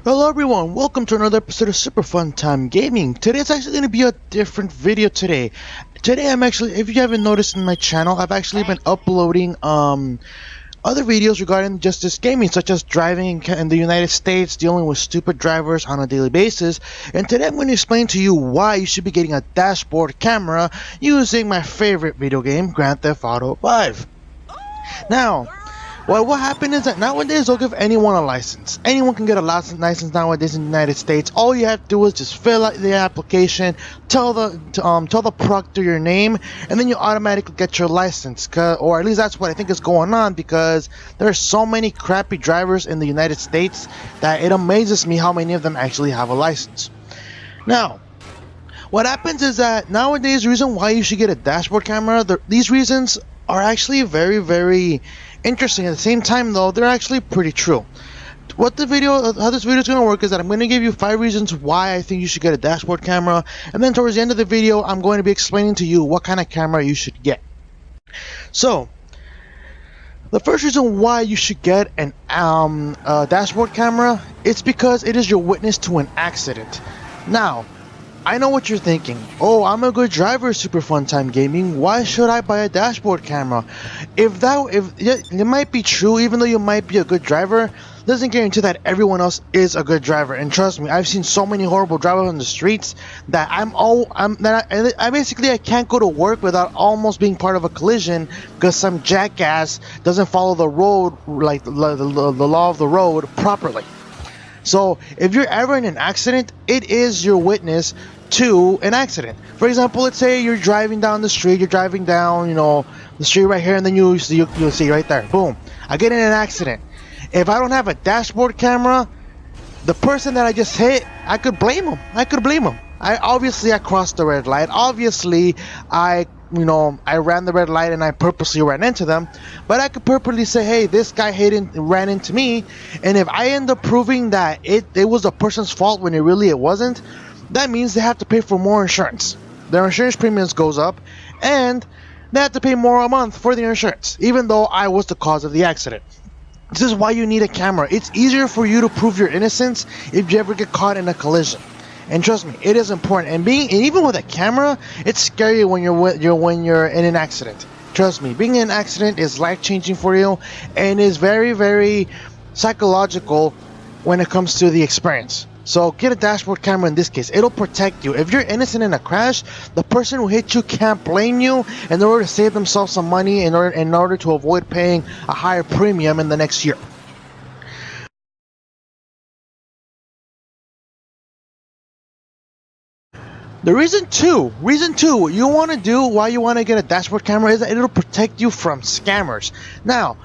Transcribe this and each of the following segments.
Hello everyone, welcome to another episode of Super Fun Time Gaming. Today's actually going to be a different video today. Today I'm actually, if you haven't noticed in my channel, I've actually been uploading other videos regarding just this gaming, such as driving in the United States, dealing with stupid drivers on a daily basis. And today I'm going to explain to you why you should be getting a dashboard camera using my favorite video game, Grand Theft Auto 5. Now, well, what happened is that nowadays they'll give anyone a license. Anyone can get a license nowadays in the United States. All you have to do is just fill out the application, tell the proctor your name, and then you automatically get your license. Or at least that's what I think is going on, because there are so many crappy drivers in the United States that it amazes me how many of them actually have a license. Now, what happens is that nowadays the reason why you should get a dashboard camera, these reasons are actually very, very interesting. At the same time though, they're actually pretty true. How this video is going to work is that I'm going to give you 5 reasons why I think you should get a dashboard camera, and then towards the end of the video I'm going to be explaining to you what kind of camera you should get. So the first reason why you should get an dashboard camera, it's because it is your witness to an accident. Now, I know what you're thinking. Oh, I'm a good driver, Super Fun Time Gaming. Why should I buy a dashboard camera? It might be true, even though you might be a good driver, doesn't guarantee that everyone else is a good driver. And trust me, I've seen so many horrible drivers on the streets that I can't go to work without almost being part of a collision because some jackass doesn't follow the road, like the law of the road, properly. So if you're ever in an accident, it is your witness to an accident. For example, let's say you're driving down the street, the street right here, and then you'll see right there, boom, I get in an accident. If I don't have a dashboard camera, the person that I just hit, I could blame him. I crossed the red light. Obviously, I ran the red light and I purposely ran into them. But I could purposely say, hey, this guy ran into me. And if I end up proving that it was the person's fault when it wasn't, that means they have to pay for more insurance. Their insurance premiums goes up, and they have to pay more a month for their insurance, even though I was the cause of the accident. This is why you need a camera. It's easier for you to prove your innocence if you ever get caught in a collision. And trust me, it is important. And even with a camera, it's scary when you're in an accident. Trust me, being in an accident is life-changing for you, and is very, very psychological when it comes to the experience. So get a dashboard camera in this case. It'll protect you. If you're innocent in a crash, the person who hit you can't blame you in order to save themselves some money in order to avoid paying a higher premium in the next year. The reason two you want to do why you want to get a dashboard camera is that it'll protect you from scammers. Now,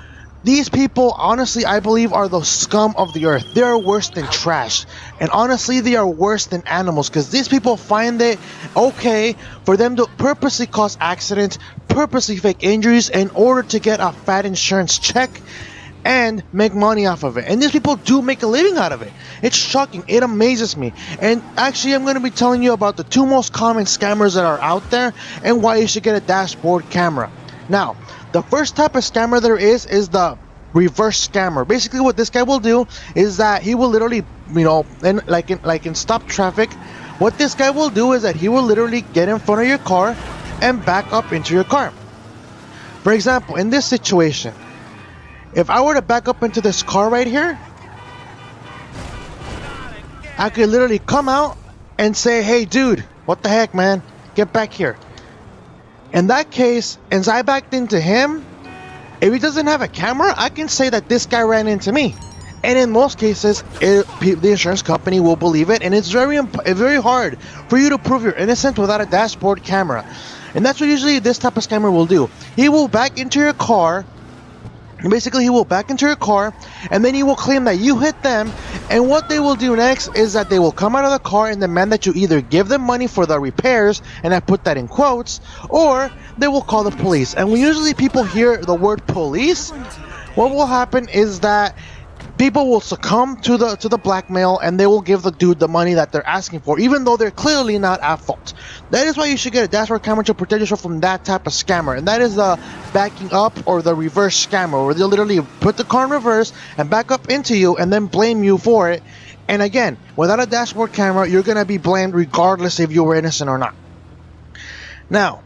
these people, honestly, I believe are the scum of the earth. They are worse than trash. And honestly, they are worse than animals, because these people find it okay for them to purposely cause accidents, purposely fake injuries in order to get a fat insurance check and make money off of it. And these people do make a living out of it. It's shocking. It amazes me. And actually, I'm going to be telling you about the 2 most common scammers that are out there and why you should get a dashboard camera. Now, the first type of scammer there is the reverse scammer. Basically, what this guy will do is that he will literally, like in stop traffic, what this guy will do is that he will literally get in front of your car and back up into your car. For example, in this situation, if I were to back up into this car right here, I could literally come out and say, hey dude, what the heck, man, get back here. In that case, as I backed into him, if he doesn't have a camera, I can say that this guy ran into me. And in most cases, the insurance company will believe it, and it's very hard for you to prove you're innocent without a dashboard camera. And that's what usually this type of scammer will do. He will back into your car. Basically, he will back into your car, and then he will claim that you hit them. And what they will do next is that they will come out of the car and demand that you either give them money for the repairs, and I put that in quotes, or they will call the police. And when usually people hear the word police, what will happen is that people will succumb to the blackmail, and they will give the dude the money that they're asking for, even though they're clearly not at fault. That is why you should get a dashboard camera, to protect yourself from that type of scammer. And that is the backing up or the reverse scammer, where they'll literally put the car in reverse and back up into you and then blame you for it And again, without a dashboard camera, you're gonna be blamed regardless if you were innocent or not. Now,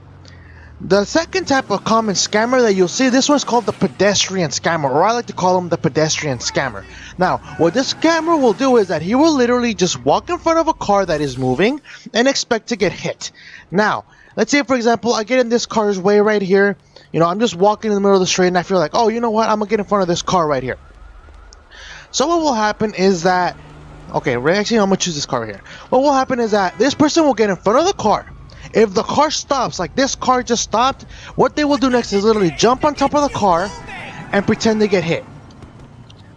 the second type of common scammer that you'll see, this one's called the pedestrian scammer, or I like to call him the pedestrian scammer. Now, what this scammer will do is that he will literally just walk in front of a car that is moving and expect to get hit. Now, let's say, for example, I get in this car's way right here. You know, I'm just walking in the middle of the street and I feel like, oh, you know what? I'm going to get in front of this car right here. So what will happen is that, okay, actually, I'm going to choose this car right here. What will happen is that this person will get in front of the car. If the car stops, like this car just stopped, what they will do next is literally jump on top of the car and pretend to get hit.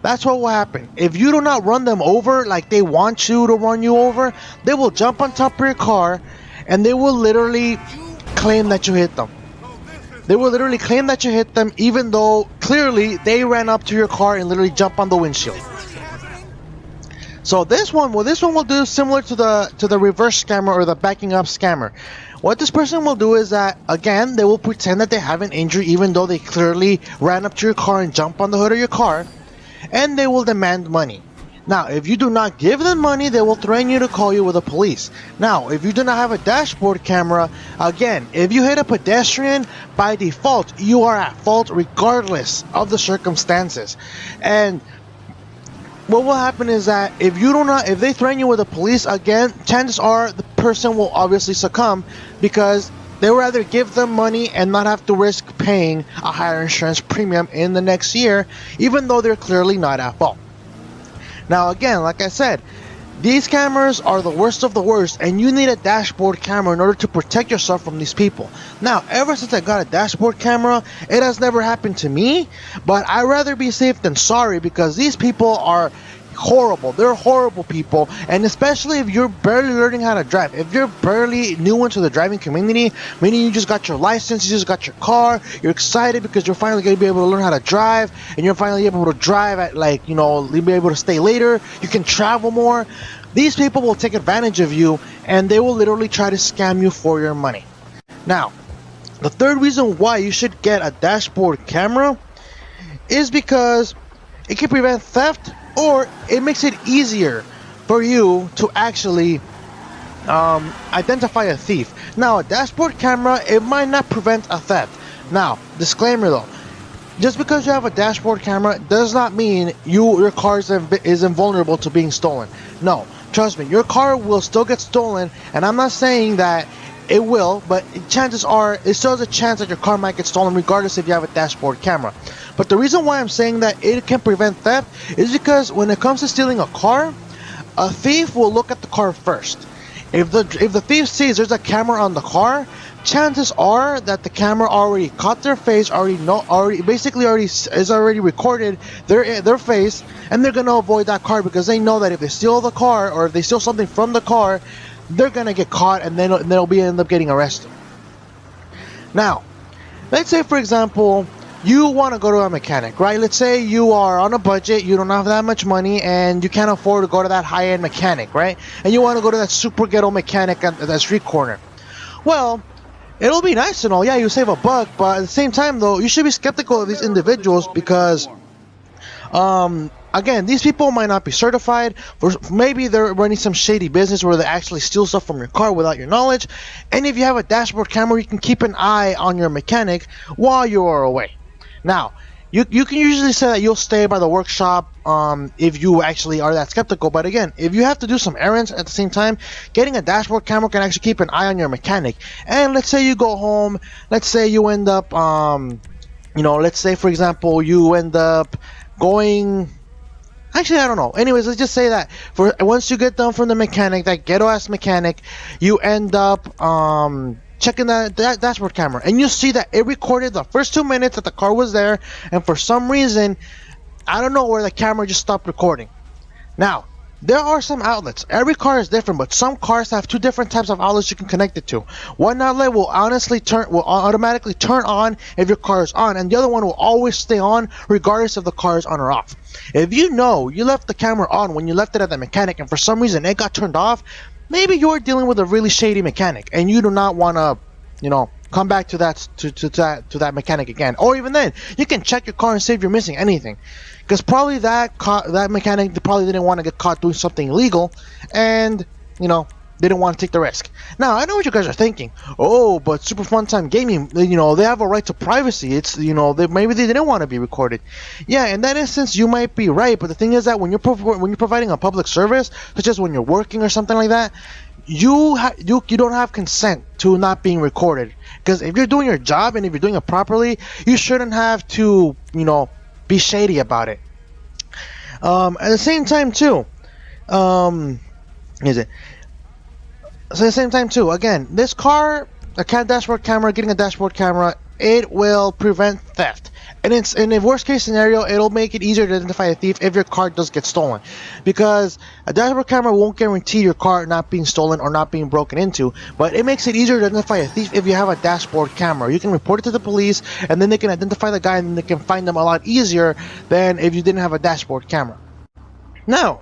That's what will happen. If you do not run them over like they want you to run you over, they will jump on top of your car and they will literally claim that you hit them. They will literally claim that you hit them even though clearly they ran up to your car and literally jump on the windshield. So this one will do similar to the reverse scammer or the backing up scammer. What this person will do is that, again, they will pretend that they have an injury even though they clearly ran up to your car and jumped on the hood of your car, and they will demand money. Now, if you do not give them money, they will threaten you to call you with the police. Now, if you do not have a dashboard camera, again, if you hit a pedestrian, by default, you are at fault regardless of the circumstances. And what will happen is that if they threaten you with the police, again, chances are the person will obviously succumb because they would rather give them money and not have to risk paying a higher insurance premium in the next year, even though they're clearly not at fault. Now, again, like I said, these cameras are the worst of the worst, and you need a dashboard camera in order to protect yourself from these people. Now, ever since I got a dashboard camera, it has never happened to me, but I'd rather be safe than sorry because these people are horrible. They're horrible people, and especially if you're barely learning how to drive. If you're barely new into the driving community, meaning you just got your license, you just got your car, you're excited because you're finally going to be able to learn how to drive, and you're finally able to drive at, like, you know, you'll be able to stay later, you can travel more. These people will take advantage of you, and they will literally try to scam you for your money. Now, the third reason why you should get a dashboard camera is because it can prevent theft, or it makes it easier for you to actually identify a thief. Now, a dashboard camera, it might not prevent a theft. Now, disclaimer though, just because you have a dashboard camera does not mean your car is invulnerable to being stolen. No, trust me, your car will still get stolen, and I'm not saying that it will, but chances are it still has a chance that your car might get stolen regardless if you have a dashboard camera. But the reason why I'm saying that it can prevent theft is because when it comes to stealing a car, a thief will look at the car first. If the thief sees there's a camera on the car, chances are that the camera already caught their face, already is already recorded their face, and they're gonna avoid that car because they know that if they steal the car or if they steal something from the car, they're gonna get caught and then they'll end up getting arrested. Now, let's say for example, you want to go to a mechanic, right? Let's say you are on a budget, you don't have that much money, and you can't afford to go to that high-end mechanic, right? And you want to go to that super ghetto mechanic at that street corner. Well, it'll be nice and all, yeah, you save a buck, but at the same time, though, you should be skeptical of these individuals because, again, these people might not be certified. Maybe they're running some shady business where they actually steal stuff from your car without your knowledge. And if you have a dashboard camera, you can keep an eye on your mechanic while you are away. Now, you can usually say that you'll stay by the workshop if you actually are that skeptical. But again, if you have to do some errands at the same time, getting a dashboard camera can actually keep an eye on your mechanic. And let's say you go home, let's say you end up, let's say for example, you end up going... Actually, I don't know. Anyways, let's just say that once you get done from the mechanic, that ghetto-ass mechanic, you end up checking that dashboard camera, and you see that it recorded the first 2 minutes that the car was there, and for some reason, I don't know where the camera just stopped recording. Now, there are some outlets. Every car is different, but some cars have two different types of outlets you can connect it to. One outlet will automatically turn on if your car is on, and the other one will always stay on regardless if the car is on or off. If you know you left the camera on when you left it at the mechanic and for some reason it got turned off, maybe you're dealing with a really shady mechanic and you do not want to, come back to that mechanic again. Or even then, you can check your car and see if you're missing anything. because probably that mechanic probably didn't want to get caught doing something illegal, and you know, they didn't want to take the risk. Now I know what you guys are thinking. Oh, but Super Fun Time Gaming, you know, they have a right to privacy. It's, you know, maybe they didn't want to be recorded. Yeah, in that instance, you might be right. But the thing is that when you're providing a public service, such as when you're working or something like that, you don't have consent to not being recorded. Because if you're doing your job and if you're doing it properly, you shouldn't have to, you know, be shady about it. At the same time too, is it? So at the same time too, again, this car, dashboard camera, getting a dashboard camera, it will prevent theft. And it's in a worst case scenario, it'll make it easier to identify a thief if your car does get stolen. Because a dashboard camera won't guarantee your car not being stolen or not being broken into, but it makes it easier to identify a thief if you have a dashboard camera. You can report it to the police, and then they can identify the guy, and they can find them a lot easier than if you didn't have a dashboard camera. Now,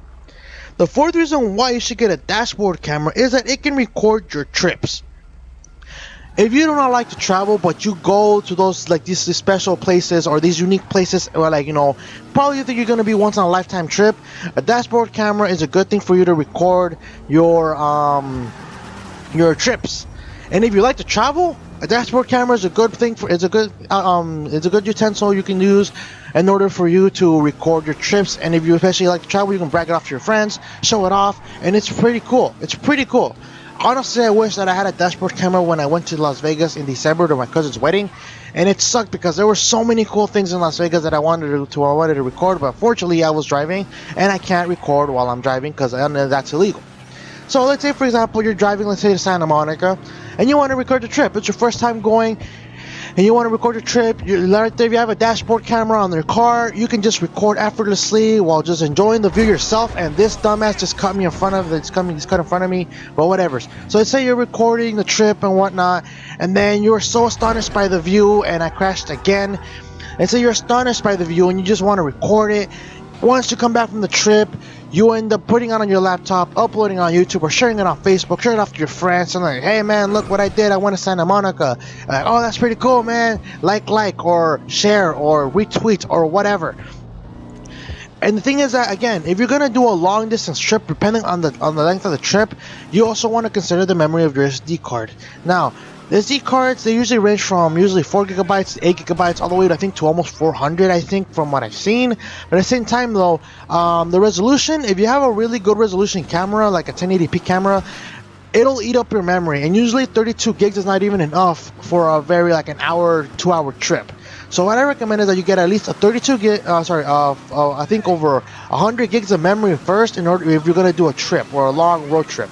the fourth reason why you should get a dashboard camera is that it can record your trips. If you do not like to travel, but you go to those like these special places or these unique places, or like, you know, probably you think you're gonna be once in a lifetime trip, a dashboard camera is a good thing for you to record your trips. And if you like to travel, a dashboard camera is a good thing it's a good utensil you can use in order for you to record your trips. And if you especially like to travel, you can brag it off to your friends, show it off, and it's pretty cool. It's pretty cool. Honestly, I wish that I had a dashboard camera when I went to Las Vegas in December to my cousin's wedding, and it sucked because there were so many cool things in Las Vegas that I wanted to record, but fortunately I was driving, and I can't record while I'm driving because I know that's illegal. So let's say, for example, you're driving, let's say, to Santa Monica, and you want to record the trip. It's your first time going, and you want to record your trip. Right there, if you have a dashboard camera on your car, you can just record effortlessly while just enjoying the view yourself. And this dumbass just cut me in front of it. He's cut in front of me, but whatever. So let's say you're recording the trip and whatnot, and then you're so astonished by the view, and I crashed again. And so you're astonished by the view, and you just want to record it. Once you come back from the trip, you end up putting it on your laptop, uploading it on YouTube, or sharing it on Facebook, sharing it off to your friends, and like, hey man, look what I did, I went to Santa Monica. Like, oh, that's pretty cool, man. Like, or share, or retweet, or whatever. And the thing is that, again, if you're gonna do a long distance trip, depending on the length of the trip, you also want to consider the memory of your SD card. Now, the SD cards, they usually range from 4 gigabytes, 8 gigabytes, all the way to, I think, to almost 400, I think, from what I've seen. But at the same time, though, the resolution, if you have a really good resolution camera, like a 1080p camera, it'll eat up your memory. And usually 32 gigs is not even enough for a very, like, an hour, 2-hour trip. So what I recommend is that you get at least a 32 gig, I think over 100 gigs of memory first in order if you're going to do a trip or a long road trip.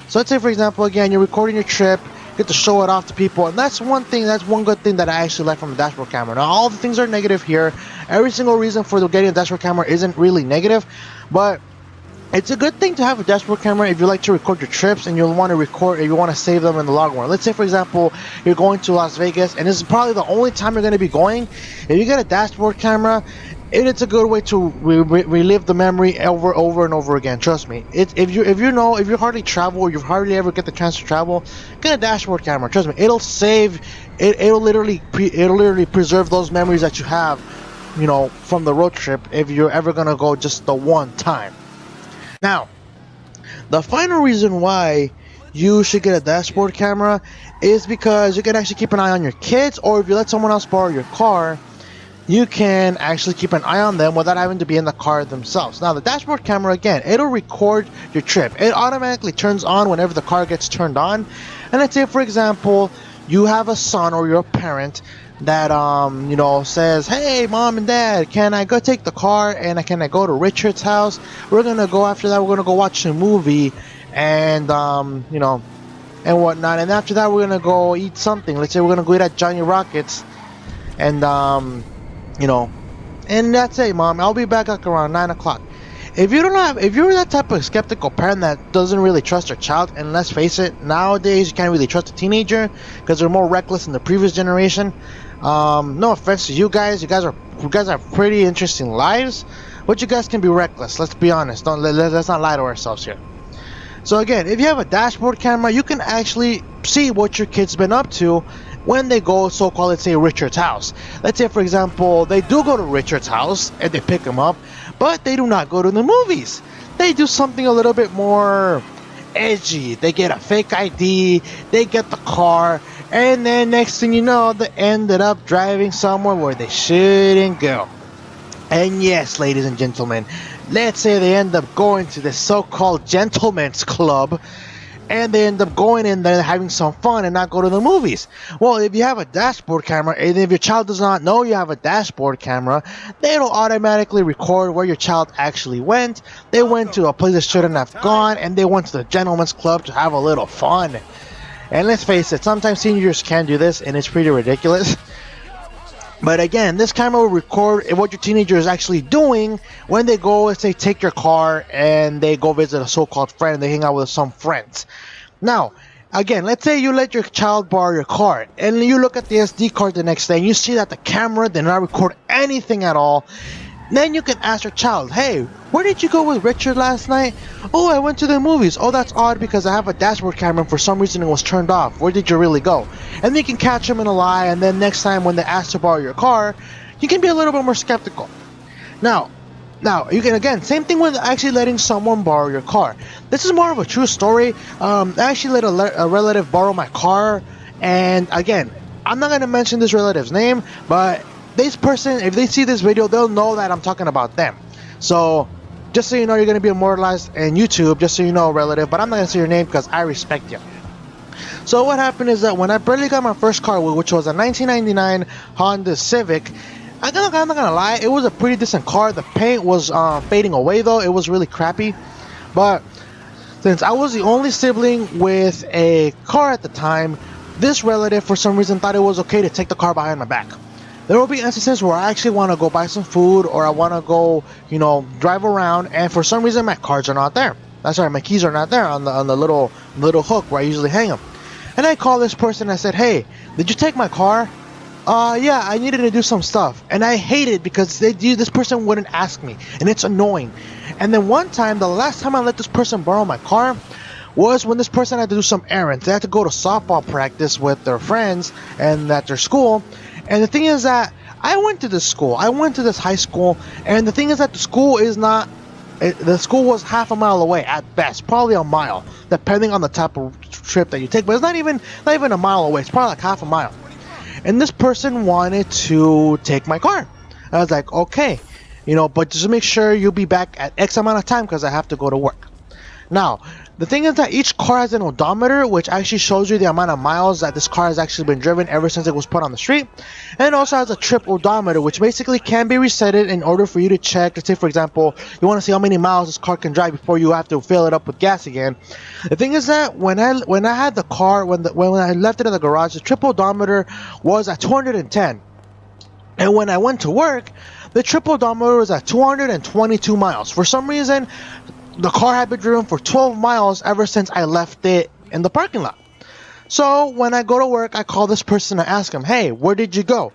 So let's say, for example, again, you're recording your trip, get to show it off to people, and that's one good thing that I actually like from the dashboard camera. Now, all the things are negative here. Every single reason for getting a dashboard camera isn't really negative, but it's a good thing to have a dashboard camera if you like to record your trips and you want to save them in the long run. Let's say, for example, you're going to Las Vegas, and this is probably the only time you're going to be going. If you get a dashboard camera, it's a good way to relive the memory over and over again. Trust me. If you hardly travel or you hardly ever get the chance to travel, get a dashboard camera. Trust me, it'll literally preserve those memories that you have, you know, from the road trip if you're ever gonna go just the one time. Now, the final reason why you should get a dashboard camera is because you can actually keep an eye on your kids, or if you let someone else borrow your car, you can actually keep an eye on them without having to be in the car themselves. Now, the dashboard camera, again, it'll record your trip. It automatically turns on whenever the car gets turned on. And let's say, for example, you have a son or you're a parent that, you know, says, hey, mom and dad, can I go take the car and can I go to Richard's house? We're going to go after that. We're going to go watch a movie and, you know, and whatnot. And after that, we're going to go eat something. Let's say we're going to go eat at Johnny Rockets and, you know, and that's it, mom. I'll be back like around 9 o'clock. If you're that type of skeptical parent that doesn't really trust their child, and let's face it, nowadays you can't really trust a teenager because they're more reckless than the previous generation. No offense to you guys. You guys have pretty interesting lives, but you guys can be reckless. Let's be honest. Let's not lie to ourselves here. So again, if you have a dashboard camera, you can actually see what your kid's been up to when they go so-called, let's say, Richard's house. Let's say, for example, they do go to Richard's house and they pick him up, but they do not go to the movies. They do something a little bit more edgy. They get a fake ID, they get the car, and then next thing you know, they ended up driving somewhere where they shouldn't go. And yes, ladies and gentlemen, let's say they end up going to this so-called gentleman's club, and they end up going in there having some fun and not go to the movies. Well, if you have a dashboard camera, and if your child does not know you have a dashboard camera, they will automatically record where your child actually went. They went to a place they shouldn't have gone, and they went to the gentleman's club to have a little fun. And let's face it, sometimes seniors can do this, and it's pretty ridiculous. But again, this camera will record what your teenager is actually doing when they go, let's say, take your car and they go visit a so-called friend, they hang out with some friends. Now, again, let's say you let your child borrow your car and you look at the SD card the next day and you see that the camera did not record anything at all. Then you can ask your child, hey, where did you go with Richard last night? Oh, I went to the movies. Oh, that's odd because I have a dashboard camera and for some reason it was turned off. Where did you really go? And then you can catch them in a lie, and then next time when they ask to borrow your car, you can be a little bit more skeptical. Now, you can, again, same thing with actually letting someone borrow your car. This is more of a true story. I actually let a relative borrow my car, and again, I'm not going to mention this relative's name, but this person, if they see this video, they'll know that I'm talking about them. So, just so you know, you're going to be immortalized in YouTube, just so you know, relative, but I'm not going to say your name because I respect you. So what happened is that when I barely got my first car, which was a 1999 Honda Civic, I'm not going to lie, it was a pretty decent car. The paint was fading away though, it was really crappy. But since I was the only sibling with a car at the time, this relative for some reason thought it was okay to take the car behind my back. There will be instances where I actually want to go buy some food or I want to go, drive around, and for some reason my cards are not there. That's right, my keys are not there on the little hook where I usually hang them. And I called this person and I said, hey, did you take my car? Yeah, I needed to do some stuff. And I hate it because this person wouldn't ask me, and it's annoying. And then one time, the last time I let this person borrow my car was when this person had to do some errands. They had to go to softball practice with their friends and at their school. And the thing is that I went to this school. I went to this high school, and the thing is that the school was half a mile away at best, probably a mile, depending on the type of trip that you take. But it's not even a mile away. It's probably like half a mile. And this person wanted to take my car. I was like, okay, but just make sure you'll be back at X amount of time because I have to go to work. Now, the thing is that each car has an odometer, which actually shows you the amount of miles that this car has actually been driven ever since it was put on the street. And it also has a trip odometer, which basically can be resetted in order for you to check. Let's say, for example, you want to see how many miles this car can drive before you have to fill it up with gas again. The thing is that when I had the car, when I left it in the garage, the trip odometer was at 210. And when I went to work, the trip odometer was at 222 miles. For some reason, the car had been driven for 12 miles ever since I left it in the parking lot. So when I go to work, I call this person and ask him, hey, where did you go?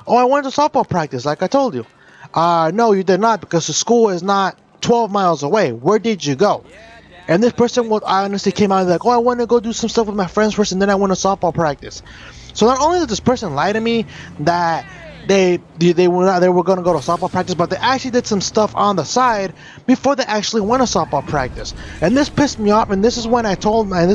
Oh, I went to softball practice, like I told you. No, you did not, because the school is not 12 miles away. Where did you go? And this person honestly came out like, oh, I want to go do some stuff with my friends first, and then I went to softball practice. So not only did this person lie to me that they were going to go to softball practice, but they actually did some stuff on the side before they actually went to softball practice. And this pissed me off, and this is when I told my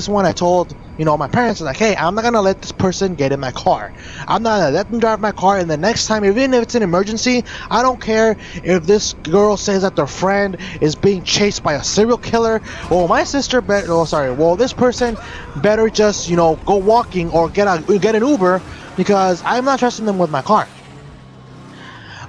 parents, like, hey, I'm not going to let this person get in my car. I'm not going to let them drive my car, and the next time, even if it's an emergency, I don't care if this girl says that their friend is being chased by a serial killer. Well, this person better just, go walking or get an Uber, because I'm not trusting them with my car.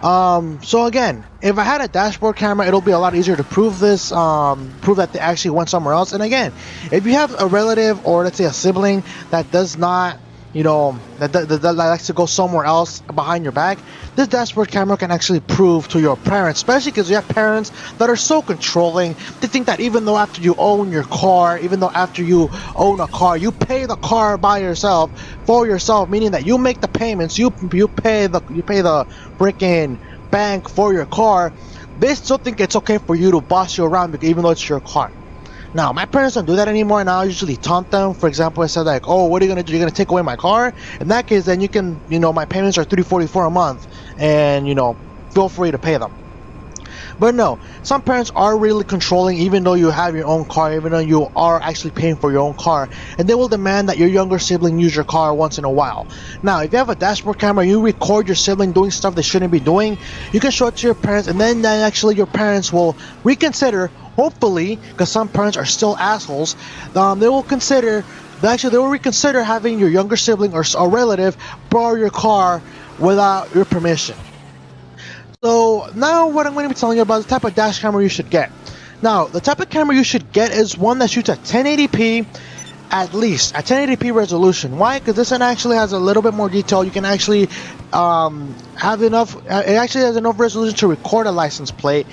So again, if I had a dashboard camera, it'll be a lot easier to prove this, prove that they actually went somewhere else. And again, if you have a relative or let's say a sibling that does not, that likes to go somewhere else behind your back, this dashboard camera can actually prove to your parents, especially because you have parents that are so controlling. They think that even though after you own a car, you pay the car for yourself, meaning that you make the payments, you pay the freaking bank for your car. They still think it's okay for you to boss you around even though it's your car. Now, my parents don't do that anymore, and I usually taunt them. For example, I said like, "Oh, what are you gonna do? You're gonna take away my car?" In that case, then you can, my payments are $344 a month, and feel free to pay them. But no, some parents are really controlling, even though you have your own car, even though you are actually paying for your own car, and they will demand that your younger sibling use your car once in a while. Now, if you have a dashboard camera and you record your sibling doing stuff they shouldn't be doing, you can show it to your parents, and then actually your parents will reconsider, hopefully, because some parents are still assholes. They will reconsider having your younger sibling or a relative borrow your car without your permission. So now what I'm going to be telling you about is the type of dash camera you should get. Now, the type of camera you should get is one that shoots at 1080p, at least, at 1080p resolution. Why? Because this one actually has a little bit more detail. You can actually have enough, it actually has enough resolution to record a license plate.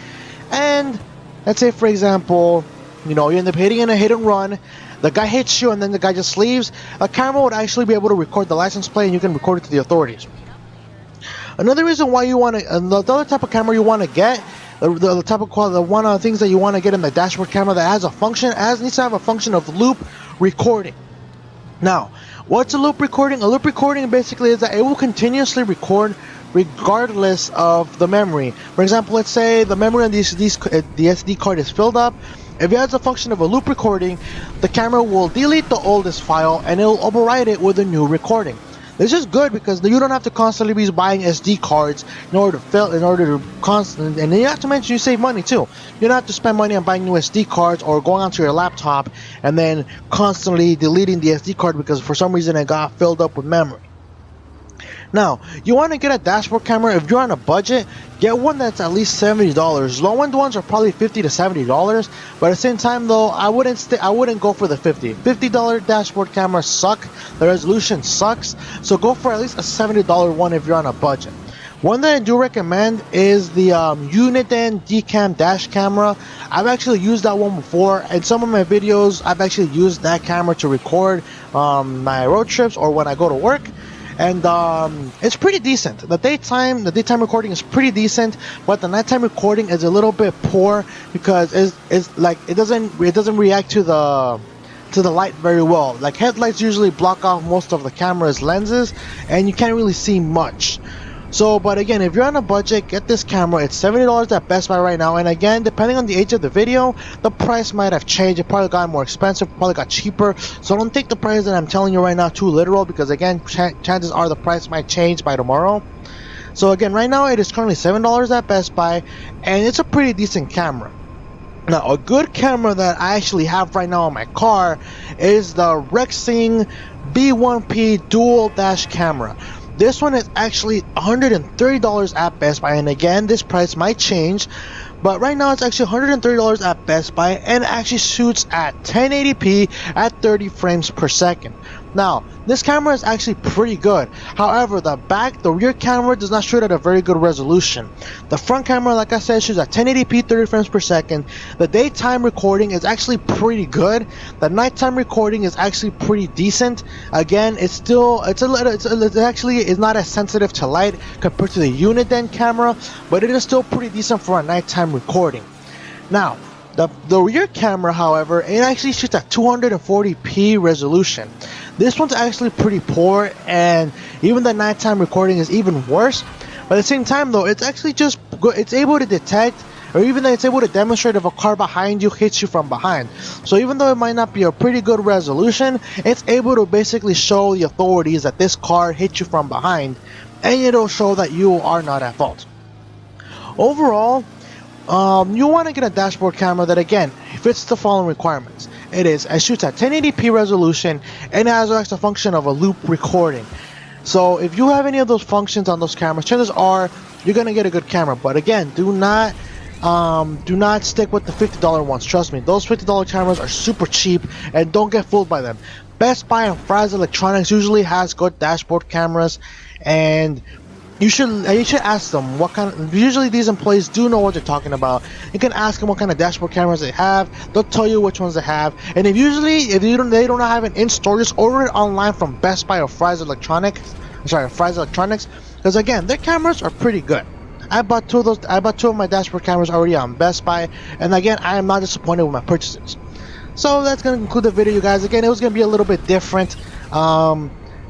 And let's say, for example, you end up hitting in a hit and run, the guy hits you and then the guy just leaves. A camera would actually be able to record the license plate and you can record it to the authorities. Another reason why you want to, the other type of camera you want to get, the type of quality, one of the things that you want to get in the dashboard camera that has a function, needs to have a function of loop recording. Now, what's a loop recording? A loop recording basically is that it will continuously record regardless of the memory. For example, let's say the memory on the SD card is filled up. If it has a function of a loop recording, the camera will delete the oldest file and it will override it with a new recording. This is good because you don't have to constantly be buying SD cards in order to constantly, and then not to mention you save money too. You don't have to spend money on buying new SD cards or going onto your laptop and then constantly deleting the SD card because for some reason it got filled up with memory. Now, you want to get a dashboard camera. If you're on a budget, get one that's at least $70. Low-end ones are probably $50 to $70, but at the same time, though, I wouldn't go for the $50 dashboard cameras suck. The resolution sucks, so go for at least a $70 one if you're on a budget. One that I do recommend is the Uniden Dcam dash camera. I've actually used that one before. In some of my videos, I've actually used that camera to record my road trips or when I go to work. And it's pretty decent. The daytime recording is pretty decent, but the nighttime recording is a little bit poor because it's like it doesn't react to the light very well. Like headlights usually block off most of the camera's lenses, and you can't really see much. So, but again, if you're on a budget, get this camera. It's $70 at Best Buy right now. And again, depending on the age of the video, the price might have changed. It probably got more expensive, probably got cheaper. So don't take the price that I'm telling you right now too literal because again, chances are the price might change by tomorrow. So again, right now it is currently $7 at Best Buy, and it's a pretty decent camera. Now, a good camera that I actually have right now on my car is the Rexing B1P dual dash camera. This one is actually $130 at Best Buy, and again, this price might change, but right now it's actually $130 at Best Buy, and it actually shoots at 1080p at 30 frames per second. Now, this camera is actually pretty good. However, the rear camera does not shoot at a very good resolution. The front camera, like I said, shoots at 1080p 30 frames per second. The daytime recording is actually pretty good. The nighttime recording is actually pretty decent. Again, it actually is not as sensitive to light compared to the Uniden camera, but it is still pretty decent for a nighttime recording. Now, the rear camera, however, it actually shoots at 240p resolution. This one's actually pretty poor, and even the nighttime recording is even worse. But at the same time, though, it's actually just good. It's able to detect, or even it's able to demonstrate if a car behind you hits you from behind. So even though it might not be a pretty good resolution, it's able to basically show the authorities that this car hit you from behind, and it'll show that you are not at fault. Overall, you want to get a dashboard camera that again fits the following requirements. It shoots at 1080p resolution and it has the function of a loop recording. So if you have any of those functions on those cameras, chances are you're gonna get a good camera. But again, do not stick with the $50 ones. Trust me, those $50 cameras are super cheap, and don't get fooled by them. Best Buy and Fry's Electronics usually has good dashboard cameras, and you should ask them what kind of, usually these employees do know what they're talking about. You can ask them what kind of dashboard cameras they have. They'll tell you which ones they have. And if they don't have it in store, just order it online from Best Buy or Fry's Electronics, because again, their cameras are pretty good. I bought two of my dashboard cameras already on Best Buy, and again, I am not disappointed with my purchases. So that's gonna conclude the video, you guys. Again, it was gonna be a little bit different.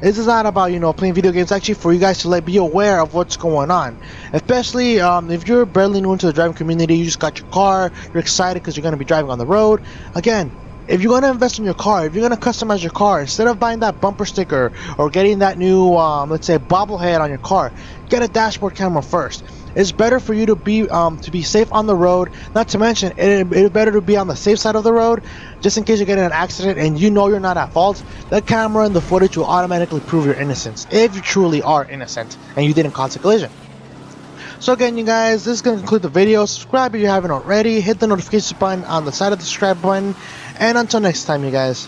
This is not about, you know, playing video games. Actually, for you guys to be aware of what's going on, especially if you're barely new into the driving community. You just got your car, you're excited because you're gonna be driving on the road. Again, if you're gonna invest in your car, if you're gonna customize your car, instead of buying that bumper sticker or getting that new, let's say, bobblehead on your car, get a dashboard camera first. It's better for you to be safe on the road. Not to mention, it's better to be on the safe side of the road, just in case you get in an accident and you know you're not at fault. The camera and the footage will automatically prove your innocence if you truly are innocent and you didn't cause a collision. So again, you guys, this is going to conclude the video. Subscribe if you haven't already. Hit the notification button on the side of the subscribe button. And until next time, you guys.